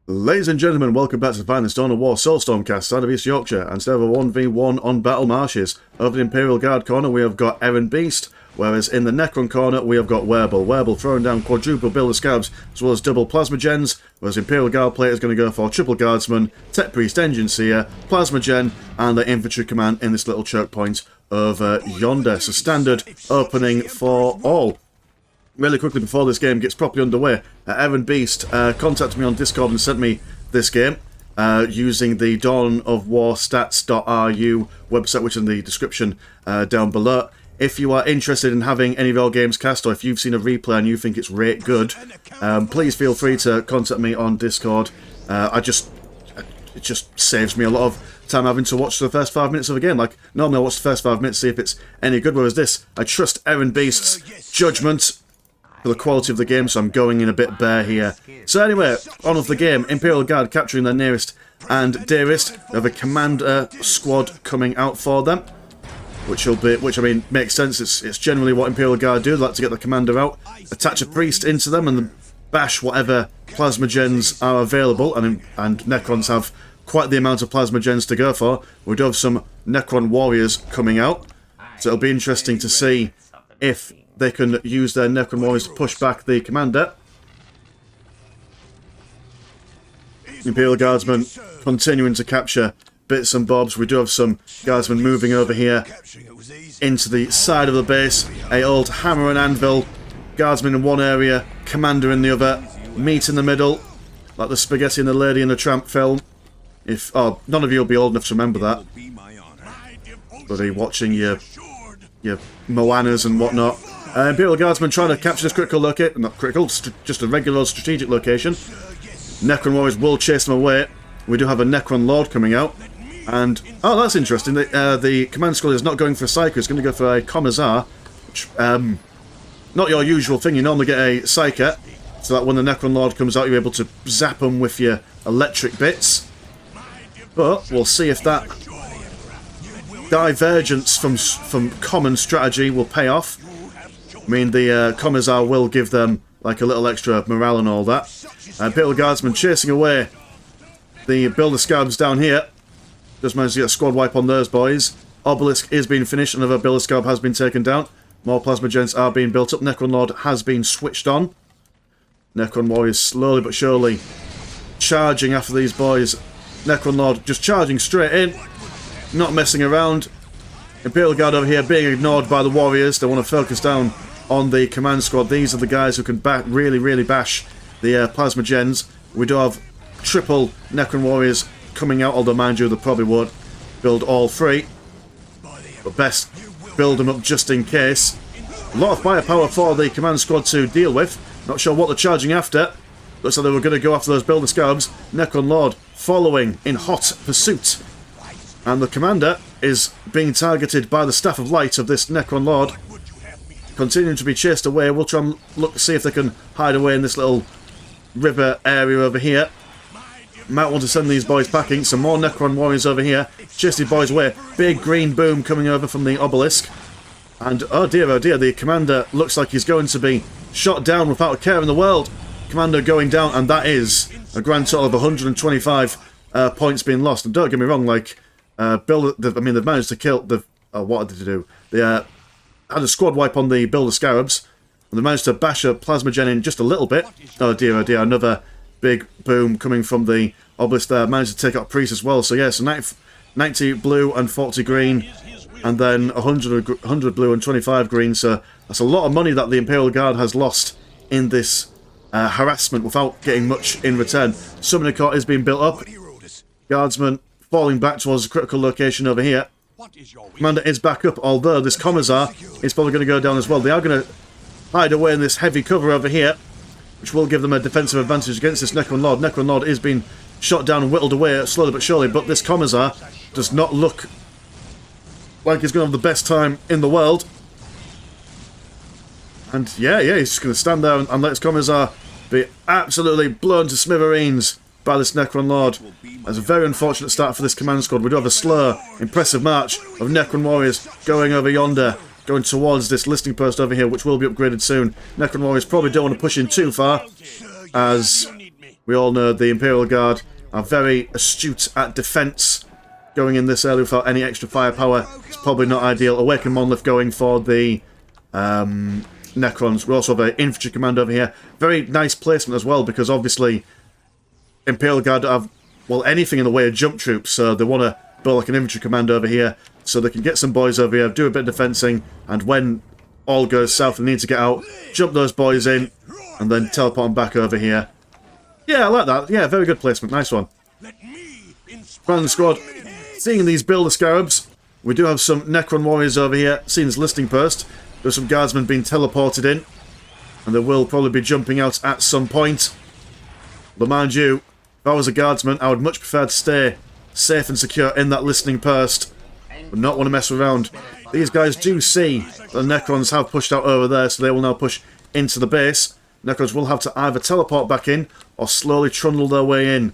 Ladies and gentlemen, welcome back to the finest Dawn of War Soulstorm cast out of East Yorkshire. And instead of a 1v1 on Battle Marshes, over the Imperial Guard corner we have got Errand Beast, whereas in the Necron corner we have got Werble. Werble throwing down quadruple Builder Scabs as well as double Plasma Gens, whereas Imperial Guard player is going to go for triple Guardsman, Tech Priest, Engine Seer, Plasma Gen, and the Infantry Command in this little choke point over yonder. So standard opening for all. Really quickly before this game gets properly underway, Errand Beast contacted me on Discord and sent me this game using the Dawn of War Stats.ru website, which is in the description down below. If you are interested in having any of your games cast, or if you've seen a replay and you think it's rate good, please feel free to contact me on Discord. It just saves me a lot of time having to watch the first 5 minutes of a game. Like, normally I watch the first 5 minutes, see if it's any good, whereas this, I trust Errand Beast's judgment for the quality of the game, so I'm going in a bit bare here. So anyway, on with the game. Imperial Guard capturing their nearest and dearest. They have a commander squad coming out for them, which I mean makes sense. It's generally what Imperial Guard do. They like to get the commander out, attach a priest into them, and then bash whatever plasma gens are available. And Necrons have quite the amount of plasma gens to go for. We do have some Necron warriors coming out, so it'll be interesting to see if they can use their Necron warriors to push back the commander. Imperial Guardsmen continuing to capture bits and bobs. We do have some Guardsmen moving over here into the side of the base. A old hammer and anvil. Guardsmen in one area, commander in the other. Meat in the middle, like the Spaghetti and the Lady and the Tramp film. None of you will be old enough to remember that. Bloody watching your Moanas and whatnot. Imperial Guardsmen trying to capture this critical location. Not critical, just a regular strategic location. Necron warriors will chase them away. We do have a Necron Lord coming out. And, oh, that's interesting. The command squad is not going for a Psyker, it's going to go for a commissar. Which, not your usual thing. You normally get a Psyker, so that when the Necron Lord comes out, you're able to zap them with your electric bits. But we'll see if that divergence from common strategy will pay off. I mean, the commissar will give them like a little extra morale and all that. Imperial Guardsmen chasing away the Builder Scabs down here. Just managed to get a squad wipe on those boys. Obelisk is being finished. Another Builder Scab has been taken down. More Plasma Gens are being built up. Necron Lord has been switched on. Necron Warriors slowly but surely charging after these boys. Necron Lord just charging straight in. Not messing around. Imperial Guard over here being ignored by the warriors. They want to focus down on the command squad. These are the guys who can really bash the plasma gens. We do have triple Necron warriors coming out, although mind you they probably won't build all three, but best build them up just in case. A lot of firepower for the command squad to deal with. Not sure what they're charging after. Looks like they were going to go after those Builder Scabs. Necron Lord following in hot pursuit. And the commander is being targeted by the Staff of Light of this Necron Lord. Continuing to be chased away. We'll try and look to see if they can hide away in this little river area over here. Might want to send these boys packing. Some more Necron warriors over here. Chase these boys away. Big green boom coming over from the obelisk. And oh dear, the commander looks like he's going to be shot down without a care in the world. Commander going down, and that is a grand total of 125 points being lost. And don't get me wrong, like, they've managed to kill the. What did they do? They had a squad wipe on the Builder Scarabs, and they managed to bash a Plasma Gen in just a little bit. Oh dear, another big boom coming from the obelisk there. Managed to take out Priest as well. So yeah, so 90 blue and 40 green, and then 100 blue and 25 green. So that's a lot of money that the Imperial Guard has lost in this harassment without getting much in return. Summoning Court is being built up. Guardsmen falling back towards the critical location over here. Commander is back up, although this commissar is probably going to go down as well. They are going to hide away in this heavy cover over here, which will give them a defensive advantage against this Necron Lord. Necron Lord is being shot down and whittled away slowly but surely, but this commissar does not look like he's going to have the best time in the world. And yeah, he's just going to stand there and let his commissar be absolutely blown to smithereens by this Necron Lord. That's a very unfortunate start for this command squad. We do have a slow, impressive march of Necron warriors going over yonder, going towards this listing post over here, which will be upgraded soon. Necron warriors probably don't want to push in too far, as We all know the Imperial Guard are very astute at defence. Going in this early without any extra firepower is probably not ideal. Awakened Monolith going for the Necrons. We also have an infantry command over here. Very nice placement as well, because obviously Imperial Guard don't have, well, anything in the way of jump troops, so they want to build like an infantry command over here so they can get some boys over here, do a bit of defensing, and when all goes south and need to get out, jump those boys in, and then teleport them back over here. Yeah, I like that. Yeah, very good placement. Nice one. Grand squad. Seeing these Builder Scarabs, we do have some Necron warriors over here. Seeing this listing post, there's some guardsmen being teleported in, and they will probably be jumping out at some point. But mind you, if I was a guardsman, I would much prefer to stay safe and secure in that listening post. Would not want to mess around. These guys do see that the Necrons have pushed out over there, so they will now push into the base. Necrons will have to either teleport back in or slowly trundle their way in.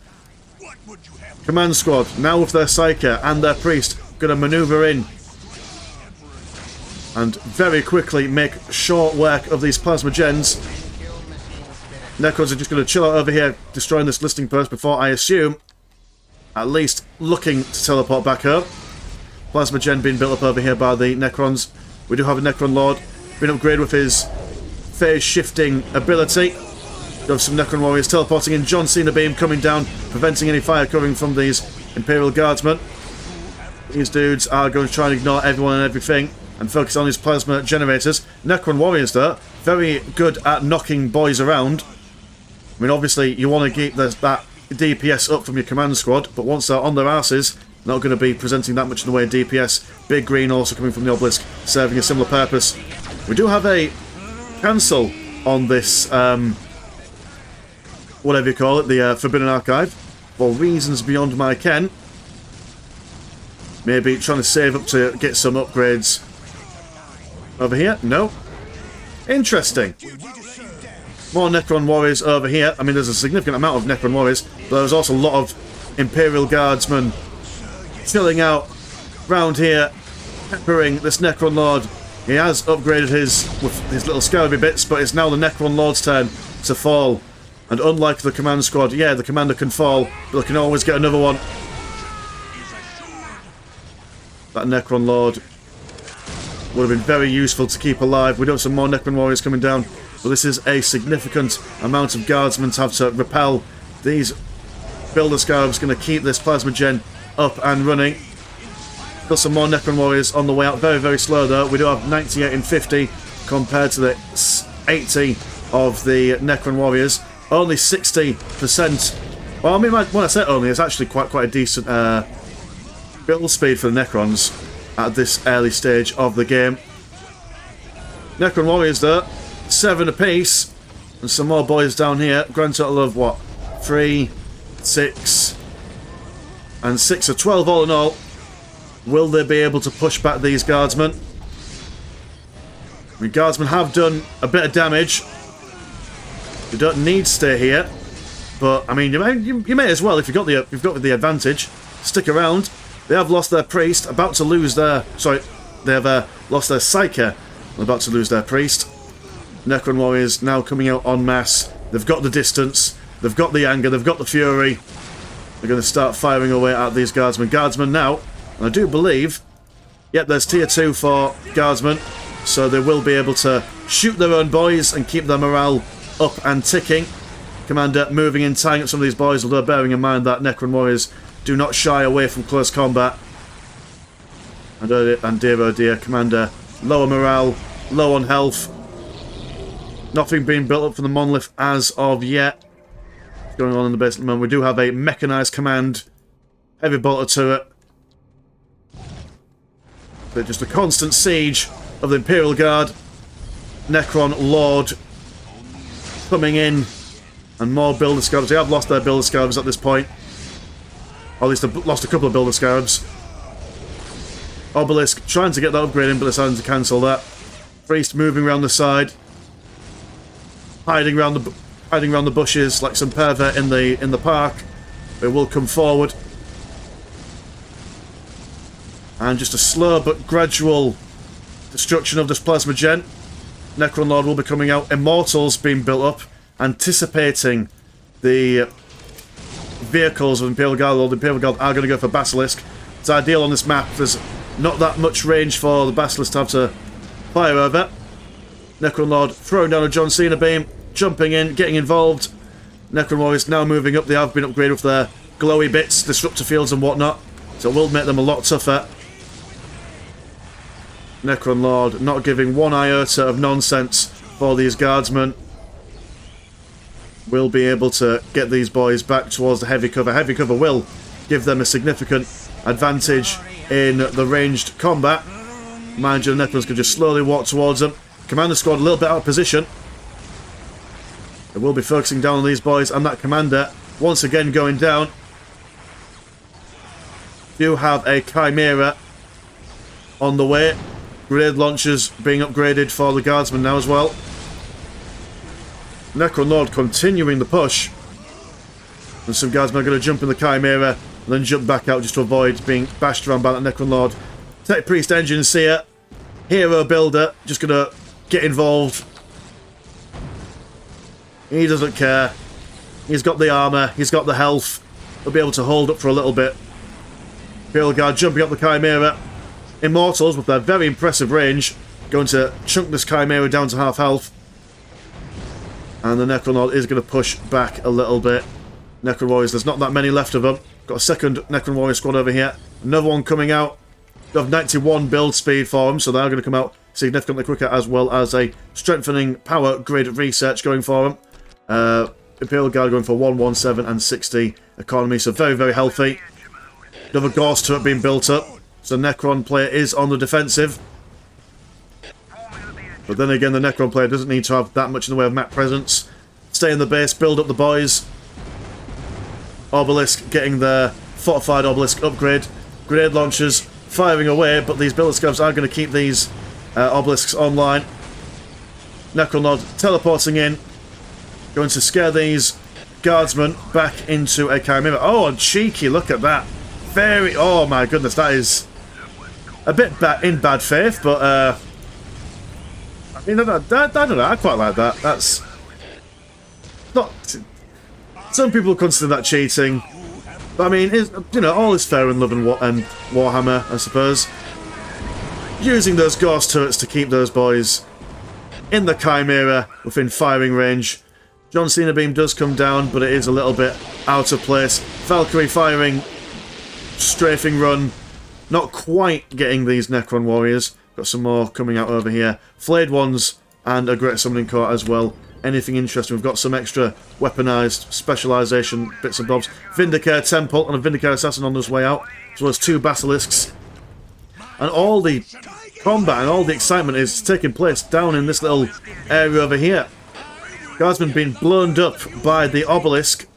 Command squad, now with their Psyker and their priest, going to manoeuvre in and very quickly make short work of these plasma gens. Necrons are just going to chill out over here, destroying this listing post before, I assume, at least looking to teleport back up. Plasma gen being built up over here by the Necrons. We do have a Necron Lord, been upgraded with his phase shifting ability. We have some Necron warriors teleporting in. John Cena beam coming down, preventing any fire coming from these Imperial Guardsmen. These dudes are going to try and ignore everyone and everything and focus on these plasma generators. Necron warriors, though, very good at knocking boys around. I mean, obviously, you want to keep that DPS up from your command squad, but once they're on their asses, not going to be presenting that much in the way of DPS. Big Green also coming from the Obelisk, serving a similar purpose. We do have a cancel on this, whatever you call it, the Forbidden Archive, for reasons beyond my ken. Maybe trying to save up to get some upgrades over here. No. Interesting. More Necron warriors over here. I mean, there's a significant amount of Necron warriors, but there's also a lot of Imperial Guardsmen chilling out round here, peppering this Necron Lord. He has upgraded with his little Scaraby bits, but it's now the Necron Lord's turn to fall. And unlike the command squad, yeah, the commander can fall, but they can always get another one. That Necron Lord would have been very useful to keep alive. We do have some more Necron warriors coming down, but this is a significant amount of guardsmen to have to repel. These Builder Scarabs going to keep this plasma gen up and running. Got some more Necron warriors on the way out. Very, very slow though. We do have 98 and 50 compared to the 80 of the Necron warriors. Only 60%. Well, I mean, when I say only, it's actually quite a decent build speed for the Necrons at this early stage of the game. Necron warriors though, 7 apiece, and some more boys down here. Grand total of what? 3, 6, and 6 of 12 all in all. Will they be able to push back these guardsmen? I mean, guardsmen have done a bit of damage. You don't need to stay here, but I mean, you may as well if you've got the advantage. Stick around. They have lost their priest, about to lose their. Sorry, they have lost their Psyker, about to lose their priest. Necron warriors now coming out en masse. They've got the distance. They've got the anger. They've got the fury. They're going to start firing away at these guardsmen. Guardsmen now, and I do believe, yep, there's tier 2 for guardsmen, so they will be able to shoot their own boys and keep their morale up and ticking. Commander moving in, tying up some of these boys, although bearing in mind that Necron warriors do not shy away from close combat. And dear oh dear, Commander, lower morale, low on health. Nothing being built up from the monolith as of yet. What's going on in the base at the moment? We do have a mechanised command, heavy bolter turret. But just a constant siege of the Imperial Guard. Necron Lord coming in, and more Builder Scarabs. They have lost their Builder Scarabs at this point. Or at least they've lost a couple of Builder Scarabs. Obelisk trying to get that upgrade in, but deciding to cancel that. Priest moving around the side, hiding around the bushes like some pervert in the park. They will come forward, and just a slow but gradual destruction of this plasma gen. Necron Lord will be coming out. Immortals being built up, anticipating the vehicles of Imperial Guard, or the Imperial Guard are going to go for Basilisk. It's ideal on this map. There's not that much range for the Basilisk to have to fire over. Necron Lord throwing down a John Cena beam, jumping in, getting involved. Necron Warriors now moving up. They have been upgraded with their glowy bits, disruptor fields and whatnot, so it will make them a lot tougher. Necron Lord not giving one iota of nonsense for these guardsmen. Will be able to get these boys back towards the heavy cover. Heavy cover will give them a significant advantage in the ranged combat. Mind you, the Necrons can just slowly walk towards them. Commander squad a little bit out of position. They will be focusing down on these boys, and that commander once again going down. Do have a Chimera on the way. Grenade launchers being upgraded for the guardsmen now as well. Necron Lord continuing the push. And some guardsmen are going to jump in the Chimera and then jump back out just to avoid being bashed around by that Necron Lord. Tech Priest Engine Seer, Hero Builder, just going to get involved. He doesn't care. He's got the armour, he's got the health. He'll be able to hold up for a little bit. Imperial Guard jumping up the Chimera. Immortals, with their very impressive range, going to chunk this Chimera down to half health. And the Necron Lord is going to push back a little bit. Necron Warriors, there's not that many left of them. Got a second Necron Warrior squad over here. Another one coming out. They have 91 build speed for them, so they're going to come out significantly quicker, as well as a strengthening power grid research going for them. Imperial Guard going for 117 and 60 economy, so very, very healthy. Another Gauss turret being built up, so Necron player is on the defensive. But then again, the Necron player doesn't need to have that much in the way of map presence. Stay in the base, build up the boys. Obelisk getting their fortified obelisk upgrade. Grenade launchers firing away, but these builder scavs are going to keep these obelisks online. Necron Lord teleporting in. Going to scare these guardsmen back into a Chimera. Oh, and cheeky, look at that. Very, oh my goodness, that is a bit in bad faith, but I mean, I don't know, I quite like that. That's not... Some people consider that cheating, but I mean, you know, all is fair in love and Warhammer, I suppose. Using those Gauss turrets to keep those boys in the Chimera within firing range. John Cena beam does come down, but it is a little bit out of place. Valkyrie firing, strafing run, not quite getting these Necron Warriors. Got some more coming out over here. Flayed ones and a Great Summoning Court as well. Anything interesting? We've got some extra weaponized specialization bits and bobs. Vindicare Temple and a Vindicare Assassin on his way out, as well as 2 Basilisks. And all the combat and all the excitement is taking place down in this little area over here. Guardsmen being blown up by the obelisk,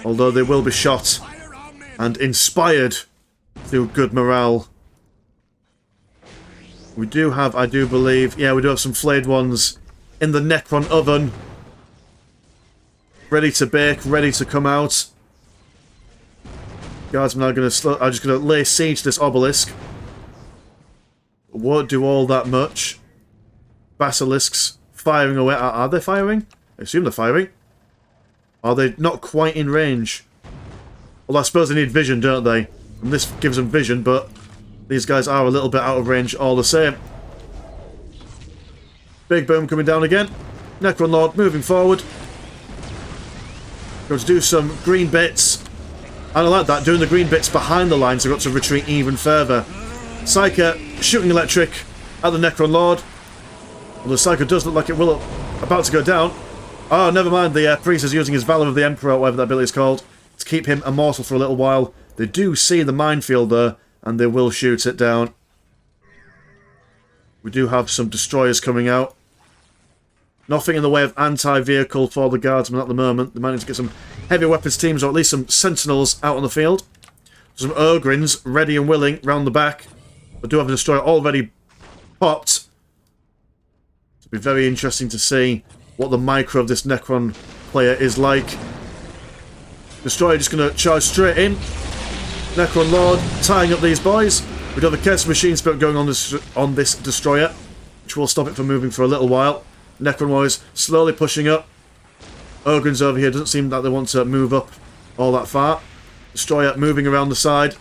although they will be shot and inspired through good morale. We do have, I do believe, yeah, we do have some flayed ones in the Necron oven. Ready to bake, ready to come out. Guardsmen are just going to lay siege to this obelisk. Won't do all that much. Basilisks firing away. Are they firing? I assume they're firing. Are they not quite in range? Well, I suppose they need vision, don't they? And this gives them vision, but these guys are a little bit out of range all the same. Big boom coming down again. Necron Lord moving forward. Going to do some green bits. And I like that, doing the green bits behind the lines. They've got to retreat even further. Psyker shooting electric at the Necron Lord. Well, the Psyker does look like it will about to go down. Oh, never mind. The priest is using his Valor of the Emperor, whatever that ability is called, to keep him immortal for a little while. They do see the minefield there, and they will shoot it down. We do have some destroyers coming out. Nothing in the way of anti-vehicle for the guardsmen at the moment. They managed to get some heavy weapons teams, or at least some sentinels, out on the field. Some Ogrins ready and willing round the back. But do have a destroyer already popped. It'll be very interesting to see what the micro of this Necron player is like. Destroyer just going to charge straight in. Necron Lord tying up these boys. We do have a Curse of Machine Spirit going on this destroyer, which will stop it from moving for a little while. Necron Warriors slowly pushing up. Ogrins over here doesn't seem like they want to move up all that far. Destroyer moving around the side.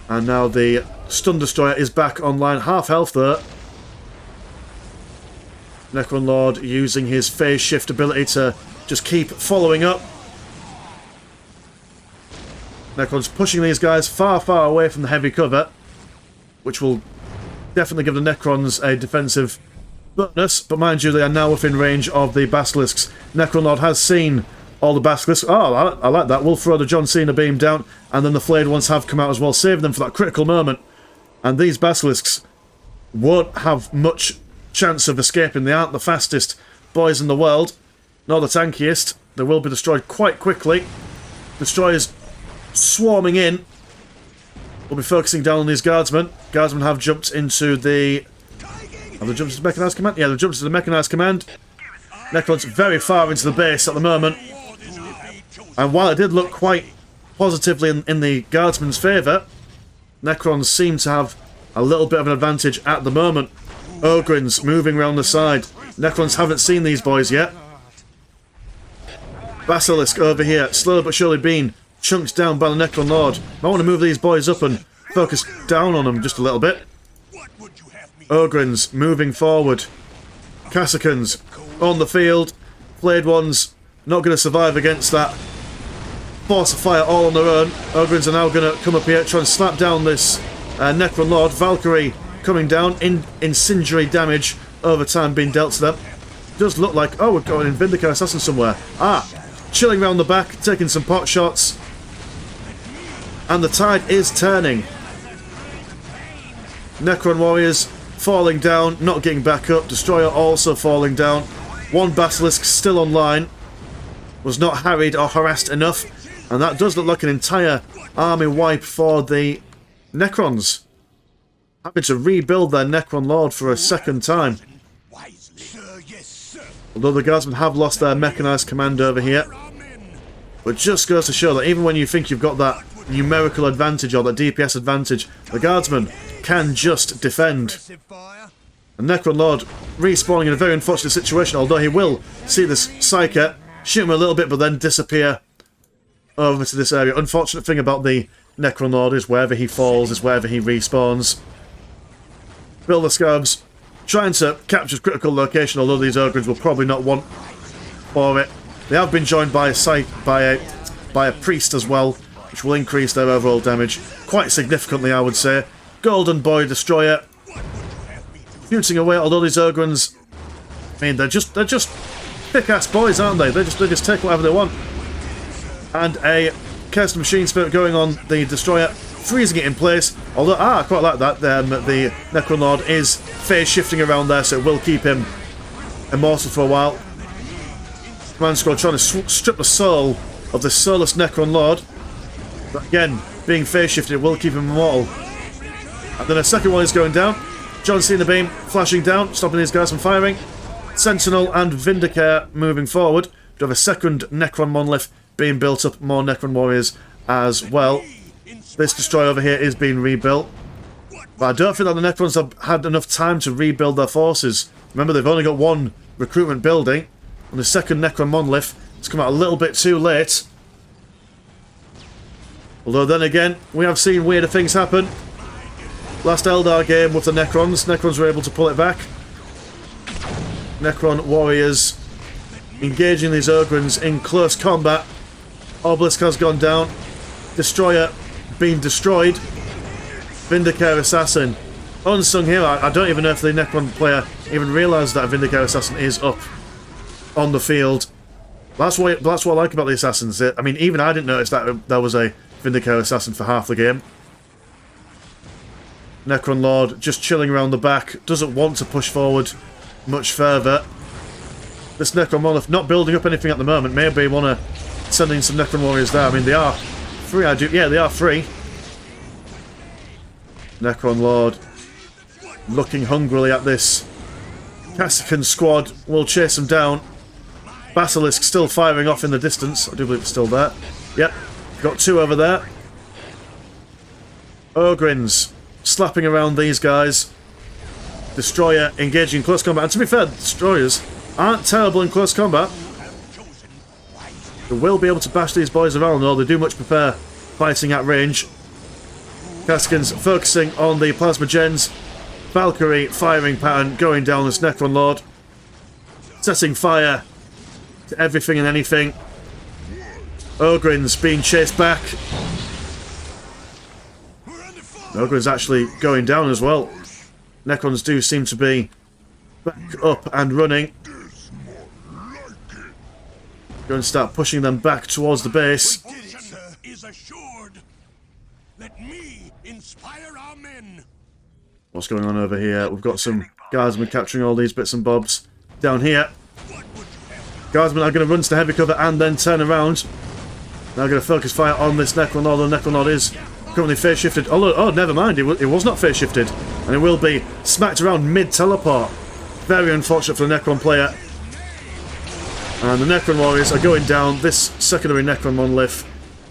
And now the stun destroyer is back online. Half health there. Necron Lord using his phase shift ability to just keep following up. Necron's pushing these guys far, far away from the heavy cover, which will definitely give the Necrons a defensive bonus. But mind you, they are now within range of the Basilisks. Necron Lord has seen all the Basilisks. Oh, I like that. We'll throw the John Cena beam down, and then the flayed ones have come out as well, saving them for that critical moment. And these Basilisks won't have much chance of escaping. They aren't the fastest boys in the world, nor the tankiest. They will be destroyed quite quickly. Destroyers swarming in. We'll be focusing down on these guardsmen. Guardsmen have jumped into the... Have they jumped into the mechanised command? Yeah, they've jumped into the mechanised command. Necron's very far into the base at the moment. And while it did look quite positively in the guardsmen's favour, Necrons seem to have a little bit of an advantage at the moment. Ogryns moving around the side. Necrons haven't seen these boys yet. Basilisk over here, slowly but surely being chunked down by the Necron Lord. I want to move these boys up and focus down on them just a little bit. Ogryns moving forward. Cassicans on the field. Flayed ones not going to survive against that force of fire all on their own. Ogryns are now going to come up here, try and slap down this Necron Lord. Valkyrie coming down, incendiary damage over time being dealt to them. Does look like, oh, we've got an Vindicator Assassin somewhere. Ah, chilling around the back, taking some pot shots. And the tide is turning. Necron warriors falling down, not getting back up. Destroyer also falling down. One Basilisk still online. Was not harried or harassed enough. And that does look like an entire army wipe for the Necrons. Having to rebuild their Necron Lord for a second time. Although the Guardsmen have lost their mechanised command over here. But just goes to show that even when you think you've got that numerical advantage or that DPS advantage, the Guardsmen can just defend. And Necron Lord respawning in a very unfortunate situation, although he will see this Psyker, shoot him a little bit but then disappear over to this area. Unfortunate thing about the Necron Lord is wherever he falls is wherever he respawns. Builder Scarabs trying to capture critical location, although these Ogryns will probably not want for it. They have been joined by a priest as well, which will increase their overall damage quite significantly, I would say. Golden Boy Destroyer shooting away, although these Ogryns, I mean, they're just thick-ass boys, aren't they? They just take whatever they want. And a Cursed Machine Spirit going on the Destroyer, freezing it in place. Although, I quite like that. The Necron Lord is phase shifting around there, so it will keep him immortal for a while. Command Squad trying to strip the soul of the soulless Necron Lord. But again, being phase shifted, it will keep him immortal. And then a second one is going down. John Cena beam flashing down, stopping these guys from firing. Sentinel and Vindicator moving forward. We have a second Necron monolith being built up, more Necron warriors as well. This destroyer over here is being rebuilt. But I don't think that the Necrons have had enough time to rebuild their forces. Remember, they've only got one recruitment building, and the second Necron monolith has come out a little bit too late. Although then again, we have seen weirder things happen. Last Eldar game with the Necrons were able to pull it back. Necron warriors engaging these Ogryns in close combat. Obelisk has gone down. Destroyer being destroyed. Vindicator Assassin unsung here. I don't even know if the Necron player even realised that a Vindicator Assassin is up on the field. That's what I like about the Assassins. I mean, even I didn't notice that there was a Vindicator Assassin for half the game. Necron Lord just chilling around the back. Doesn't want to push forward much further. This Necron Monolith not building up anything at the moment. Maybe want to send in some Necron Warriors there. I mean, they are free. Yeah, they are free. Necron Lord looking hungrily at this Cassican squad. Will chase them down. Basilisk still firing off in the distance. I do believe it's still there. Yep. Got two over there. Ogryns slapping around these guys. Destroyer engaging in close combat. And to be fair, Destroyers aren't terrible in close combat. They will be able to bash these boys around, though. They do much prefer fighting at range. Kaskin's focusing on the plasma gens. Valkyrie firing pattern going down this Necron Lord. Setting fire to everything and anything. Ogrin's being chased back. Ogrin's actually going down as well. Necrons do seem to be back up and running. Going to start pushing them back towards the base. What's going on over here? We've got some guardsmen capturing all these bits and bobs. Down here, guardsmen are going to run to the heavy cover and then turn around. Now going to focus fire on this Necron Lord. The Necron Lord is currently phase shifted. Oh, never mind. It was not phase shifted. And it will be smacked around mid-teleport. Very unfortunate for the Necron player. And the Necron Warriors are going down. This secondary Necron monolith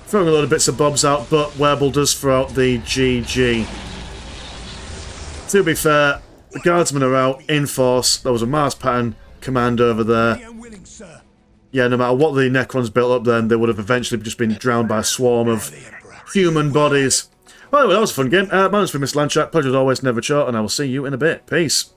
throwing a load of bits and bobs out, but Werble does throw out the GG. To be fair, the guardsmen are out in force. There was a Mars pattern command over there. Yeah, no matter what the Necrons built up then, they would have eventually just been drowned by a swarm of human bodies. Well, anyway, that was a fun game. My name's been Mr. Landshark. Pleasure as always, never short, and I will see you in a bit. Peace.